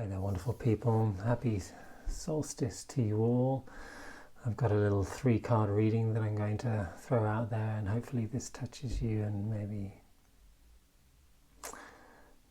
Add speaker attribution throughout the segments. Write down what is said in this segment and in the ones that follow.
Speaker 1: Hi there, wonderful people. Happy Solstice to you all. I've got a little 3-card reading that I'm going to throw out there, and hopefully this touches you and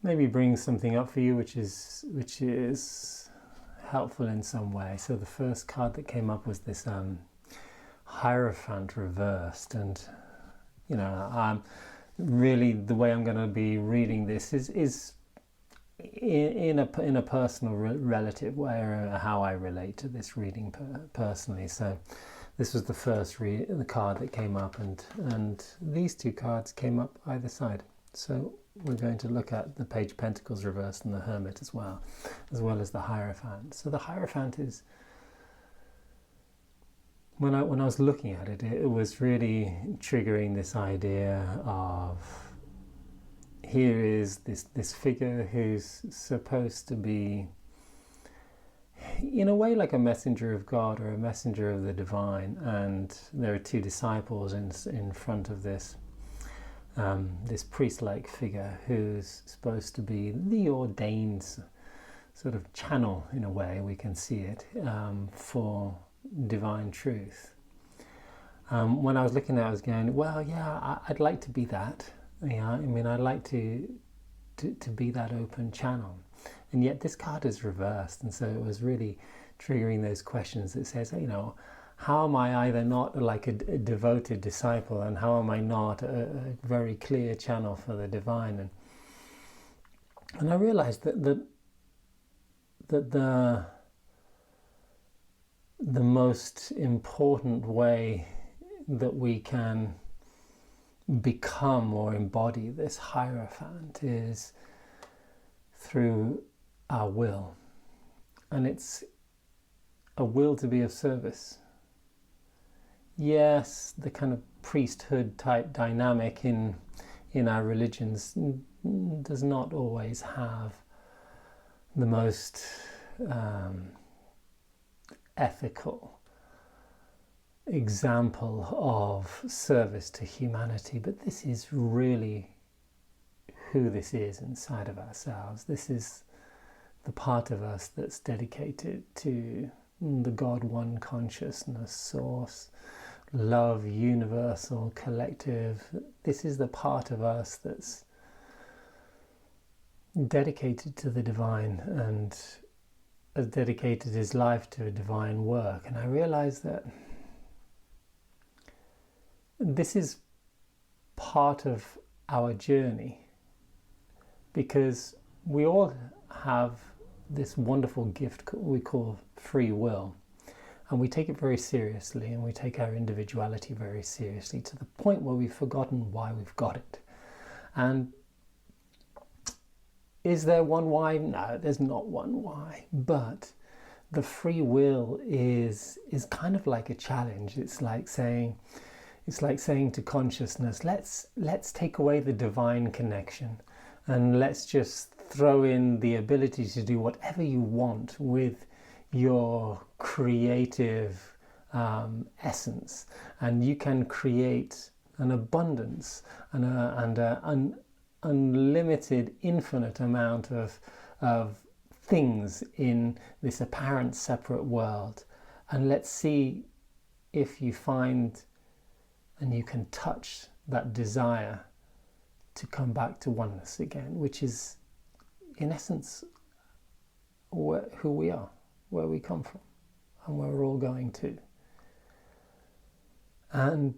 Speaker 1: maybe brings something up for you which is helpful in some way. So the first card that came up was this Hierophant reversed, and really the way I'm going to be reading this is in a personal relative way, or how I relate to this reading personally. So this was the first the card that came up, and these 2 cards came up either side. So we're going to look at the Page of Pentacles reversed and the Hermit as well as the Hierophant. So the Hierophant is, when I was looking at it, it was really triggering this idea of, here is this figure who's supposed to be, in a way, like a messenger of God or a messenger of the divine, and there are 2 disciples in front of this priest-like figure who's supposed to be the ordained sort of channel, in a way we can see it, for divine truth. When I was looking at it, I was going, well, yeah, I'd like to be that. Yeah, I mean, I'd like to be that open channel, and yet this card is reversed, and so it was really triggering those questions that says, how am I either not like a devoted disciple, and how am I not a very clear channel for the divine? And I realized that the most important way that we can become or embody this Hierophant is through our will, and it's a will to be of service. Yes, the kind of priesthood type dynamic in our religions does not always have the most ethical example of service to humanity, but this is really who this is inside of ourselves. This is the part of us that's dedicated to the God One consciousness, source, love, universal, collective. This is the part of us that's dedicated to the divine and has dedicated his life to a divine work. And I realized that this is part of our journey, because we all have this wonderful gift we call free will, and we take it very seriously, and we take our individuality very seriously, to the point where we've forgotten why we've got it. And is there one why? No, there's not one why, but the free will is kind of like a challenge. It's like saying to consciousness, let's take away the divine connection, and let's just throw in the ability to do whatever you want with your creative essence, and you can create an abundance and an unlimited, infinite amount of things in this apparent separate world. And let's see if you find and you can touch that desire to come back to oneness again, which is, in essence, who we are, where we come from, and where we're all going to. And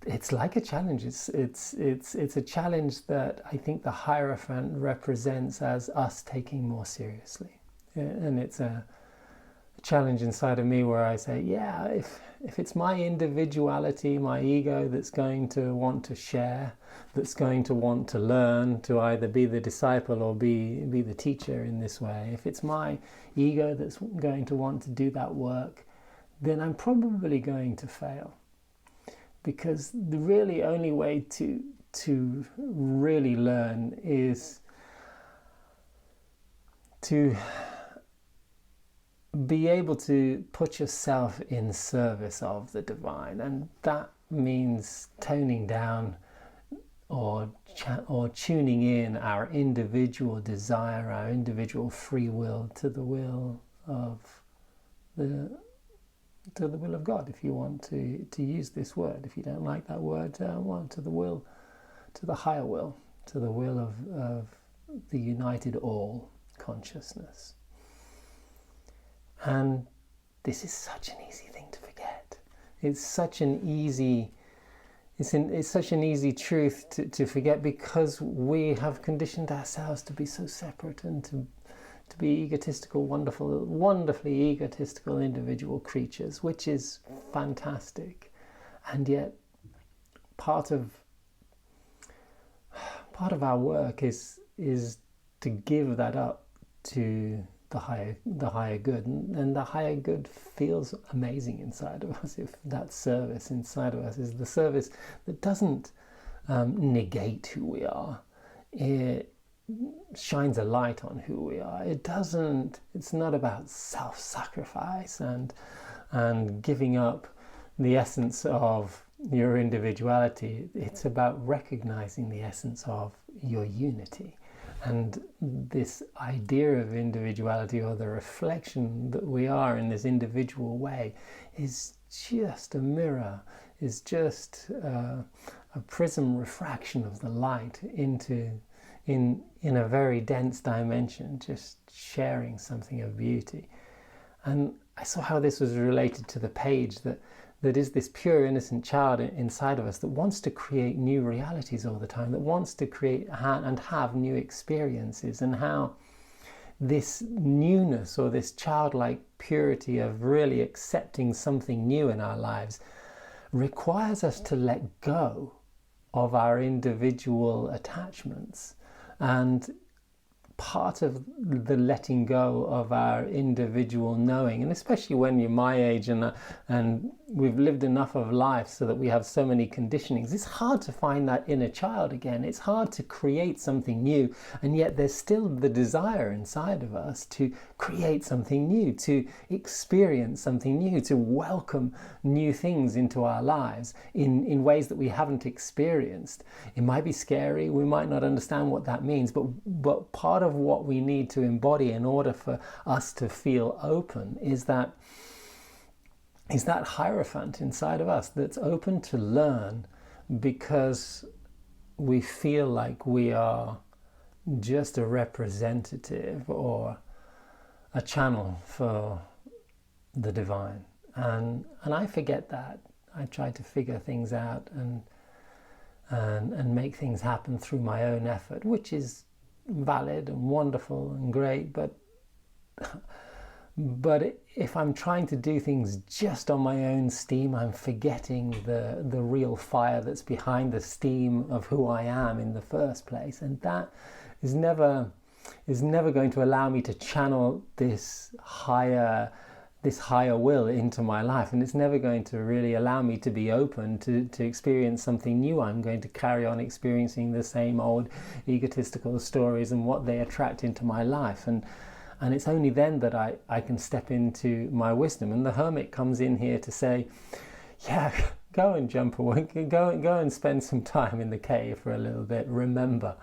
Speaker 1: it's like a challenge. It's a challenge that I think the Hierophant represents as us taking more seriously. And it's a challenge inside of me where I say, yeah, if it's my individuality, my ego, that's going to want to share, that's going to want to learn, to either be the disciple or be the teacher in this way, if it's my ego that's going to want to do that work, then I'm probably going to fail. Because the really only way to really learn is to be able to put yourself in service of the divine, and that means toning down or tuning in our individual desire, our individual free will to the will of God, if you want to use this word. If you don't like that word, well, to the higher will, to the will of the united all consciousness. And this is such an easy thing to forget. It's such an easy truth to forget, because we have conditioned ourselves to be so separate and to be egotistical, wonderfully egotistical individual creatures, which is fantastic. And yet part of our work is to give that up to the higher good, and the higher good feels amazing inside of us if that service inside of us is the service that doesn't negate who we are. It shines a light on who we are. It's not about self-sacrifice and giving up the essence of your individuality. It's about recognizing the essence of your unity. And this idea of individuality, or the reflection that we are in this individual way, is just a mirror, is just a prism refraction of the light in a very dense dimension, just sharing something of beauty. And I saw how this was related to the page, that is this pure innocent child inside of us that wants to create new realities all the time, that wants to create and have new experiences, and how this newness, or this childlike purity of really accepting something new in our lives, requires us to let go of our individual attachments. And part of the letting go of our individual knowing, and especially when you're my age and we've lived enough of life so that we have so many conditionings, it's hard to find that inner child again. It's hard to create something new, and yet there's still the desire inside of us to create something new, to experience something new, to welcome new things into our lives in ways that we haven't experienced. It might be scary, we might not understand what that means, but part of what we need to embody in order for us to feel open is that hierophant inside of us that's open to learn, because we feel like we are just a representative or a channel for the divine. And I forget that. I try to figure things out and make things happen through my own effort, which is valid and wonderful and great, but if I'm trying to do things just on my own steam, I'm forgetting the real fire that's behind the steam of who I am in the first place, and that is never going to allow me to channel this higher will into my life, and it's never going to really allow me to be open to experience something new. I'm going to carry on experiencing the same old egotistical stories and what they attract into my life, and it's only then that I can step into my wisdom. And the hermit comes in here to say, yeah, go and jump away, go and spend some time in the cave for a little bit. Remember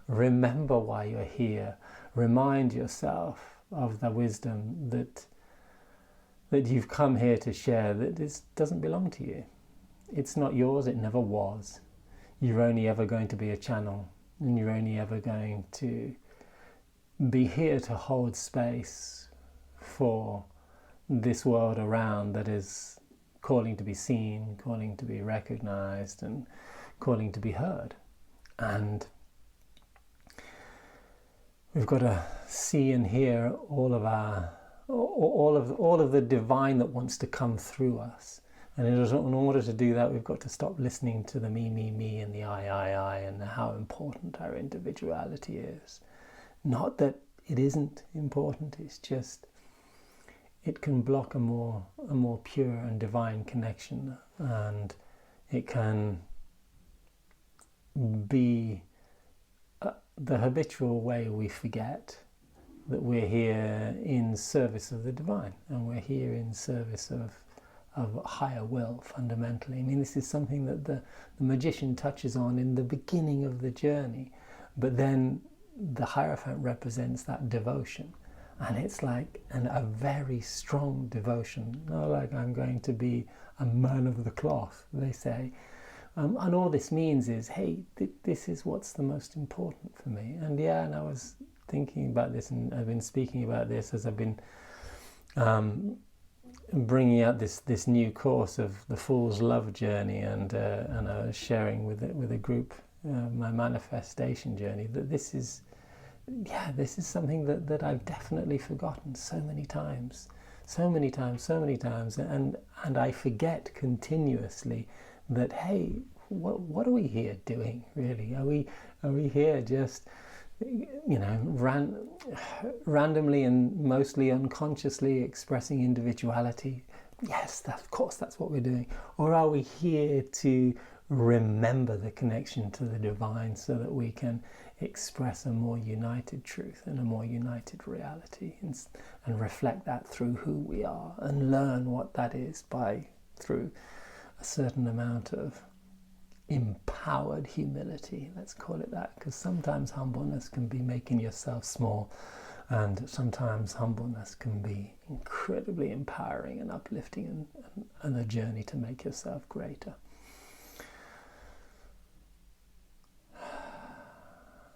Speaker 1: why you're here. Remind yourself of the wisdom that you've come here to share, that this doesn't belong to you. It's not yours, it never was. You're only ever going to be a channel, and you're only ever going to be here to hold space for this world around that is calling to be seen, calling to be recognized, and calling to be heard. And we've got to see and hear all of the divine that wants to come through us. And in order to do that, we've got to stop listening to the me, and the I, and how important our individuality is. Not that it isn't important, it's just it can block a more pure and divine connection, and it can be the habitual way we forget that we're here in service of the divine, and we're here in service of higher will fundamentally. I mean, this is something that the magician touches on in the beginning of the journey, but then the Hierophant represents that devotion. And it's like a very strong devotion, not like I'm going to be a man of the cloth, they say. And all this means is, hey, this is what's the most important for me. And yeah, and I was thinking about this, and I've been speaking about this as I've been bringing out this new course of the Fool's Love Journey, and I was sharing with a group my manifestation journey, that this is something that I've definitely forgotten so many times, and I forget continuously that, hey, what are we here doing really? Are we here just, you know, randomly and mostly unconsciously expressing individuality? Yes, of course that's what we're doing. Or are we here to remember the connection to the divine so that we can express a more united truth and a more united reality, and reflect that through who we are, and learn what that is through a certain amount of empowered humility, let's call it that, because sometimes humbleness can be making yourself small, and sometimes humbleness can be incredibly empowering and uplifting, and a journey to make yourself greater.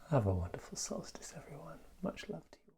Speaker 1: Have a wonderful solstice, everyone. Much love to you.